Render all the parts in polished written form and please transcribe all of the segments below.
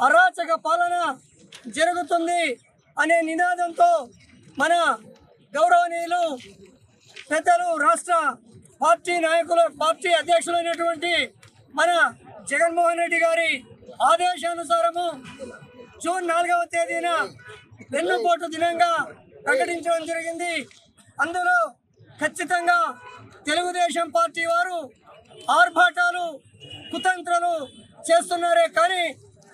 అరాచక పాలన జరుగుతుంది అనే నినాదంతో మన గౌరవనీయులు పెద్దలు రాష్ట్ర పార్టీ నాయకులు పార్టీ అధ్యక్షులైనటువంటి మన జగన్మోహన్ రెడ్డి గారి ఆదేశానుసారము జూన్ 4వ తేదీన వెన్నుపోటు దినంగా ప్రకటించడం జరిగింది. అందులో ఖచ్చితంగా తెలుగుదేశం పార్టీ వారు ఆర్భాటాలు కుతంత్రాలు చేస్తున్నారే కానీ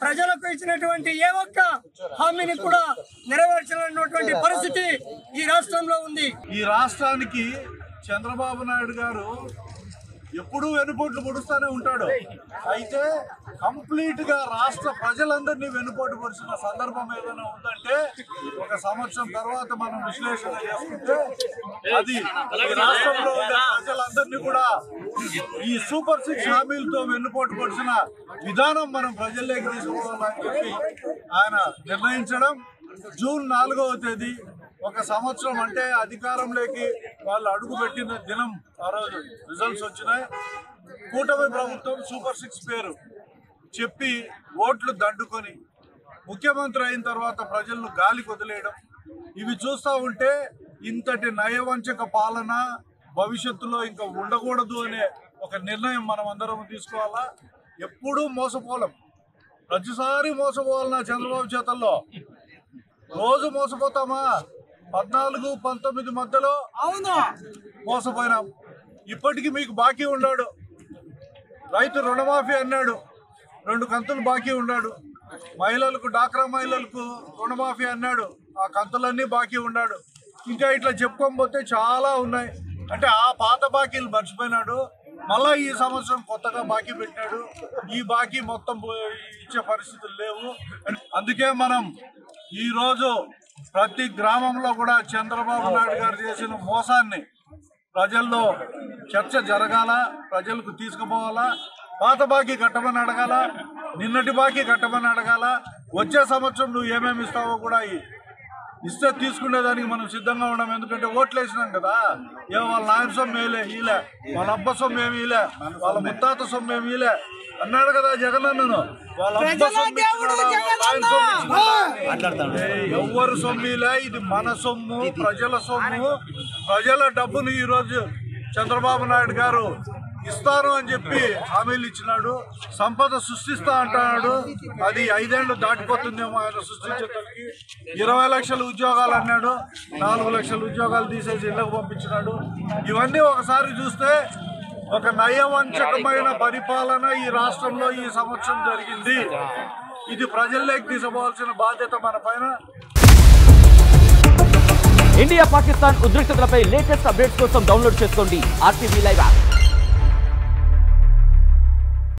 ప్రజలకు ఇచ్చినటువంటి ఏ ఒక్క హామీని కూడా నెరవేర్చాలన్నటువంటి పరిస్థితి ఈ రాష్ట్రంలో ఉంది. ఈ రాష్ట్రానికి చంద్రబాబు నాయుడు గారు ఎప్పుడూ వెన్నుపోట్లు పొడుస్తూనే ఉంటాడు. అయితే కంప్లీట్ గా రాష్ట్ర ప్రజలందరినీ వెన్నుపోటు పొడిచిన సందర్భం ఏదైనా ఉందంటే ఒక సంవత్సరం తర్వాత మనం విశ్లేషణ చేసుకుంటే అది ఈ రాష్ట్రంలో ఉండే ప్రజలందరినీ కూడా ఈ సూపర్ 6 హామీలతో వెన్నుపోటు పొడిచిన విధానం మనం ప్రజల్లోకి తీసుకోవాలని చెప్పి ఆయన నిర్ణయించడం. జూన్ 4వ తేదీ ఒక సంవత్సరం అంటే అధికారంలోకి వాళ్ళు అడుగుపెట్టిన దినం ఆ రోజు రిజల్ట్స్ వచ్చినాయి. కూటమి ప్రభుత్వం సూపర్ 6 పేరు చెప్పి ఓట్లు దండుకొని ముఖ్యమంత్రి అయిన తర్వాత ప్రజలను గాలికి వదిలేయడం ఇవి చూస్తూ ఉంటే ఇంతటి నయవంచక పాలన భవిష్యత్తులో ఇంకా ఉండకూడదు అనే ఒక నిర్ణయం మనం అందరం తీసుకోవాలా. ఎప్పుడూ మోసపోలేం, ప్రతిసారి మోసపోవాలన్నా చంద్రబాబు చేతల్లో రోజు మోసపోతామా? 14-19 మధ్యలో అవును మోసపోయినాం. ఇప్పటికీ మీకు బాకీ ఉన్నాడు. రైతు రుణమాఫీ అన్నాడు, 2 కంతులు బాకీ ఉన్నాడు. మహిళలకు డాక్రా మహిళలకు రుణమాఫీ అన్నాడు, ఆ కంతులన్నీ బాకీ ఉన్నాడు. ఇంకా ఇట్లా చెప్పుకోకపోతే చాలా ఉన్నాయి. అంటే ఆ పాత బాకీలు మర్చిపోయినాడు. మళ్ళా ఈ సంవత్సరం కొత్తగా బాకీ పెట్టినాడు. ఈ బాకీ మొత్తం ఇచ్చే పరిస్థితులు లేవు. అందుకే మనం ఈరోజు ప్రతి గ్రామంలో కూడా చంద్రబాబు నాయుడు గారు చేసిన మోసాన్ని ప్రజల్లో చర్చ జరగాల, ప్రజలకు తీసుకుపోవాలా. పాత బాకీ కట్టమని అడగాల, నిన్నటి బాకీ కట్టమని అడగాల. వచ్చే సంవత్సరం నువ్వు ఏమేమి ఇస్తావో కూడా ఇస్తే తీసుకునేదానికి మనం సిద్ధంగా ఉన్నాం. ఎందుకంటే ఓట్లు వేసినాం కదా. వాళ్ళ నాయన సొమ్ము వేయలే, ఈలే వాళ్ళ అబ్బ సొమ్ము ఏమి ఈలే, వాళ్ళ ముత్తాత సొమ్ము ఏమి ఈలే అన్నాడు కదా జగనన్నను. వాళ్ళ అబ్బ సొమ్ము ఎవ్వరు సొమ్మిలే, ఇది మన సొమ్ము, ప్రజల సొమ్ము. ప్రజల డబ్బును ఈరోజు చంద్రబాబు నాయుడు గారు ఇస్తాను అని చెప్పి హామీలు ఇచ్చినాడు. సంపద సృష్టిస్తా అంటున్నాడు. అది 5 ఏళ్ళు దాటిపోతుందేమో ఆయన సృష్టించేసరికి. 20 లక్షల ఉద్యోగాలు అన్నాడు, 4 లక్షల ఉద్యోగాలు తీసేసి ఇళ్లకు పంపించినాడు. ఇవన్నీ ఒకసారి చూస్తే ఒక నయవంచకమైన పరిపాలన ఈ రాష్ట్రంలో ఈ సంవత్సరం జరిగింది. ఇది ప్రజల్లోకి తీసుకోవాల్సిన బాధ్యత మన పైన. ఇండియా పాకిస్తాన్ ఉద్రిక్తతలపై లేటెస్ట్ అప్డేట్స్ కోసం డౌన్లోడ్ చేసుకోండి RTV లైవ్ యాప్.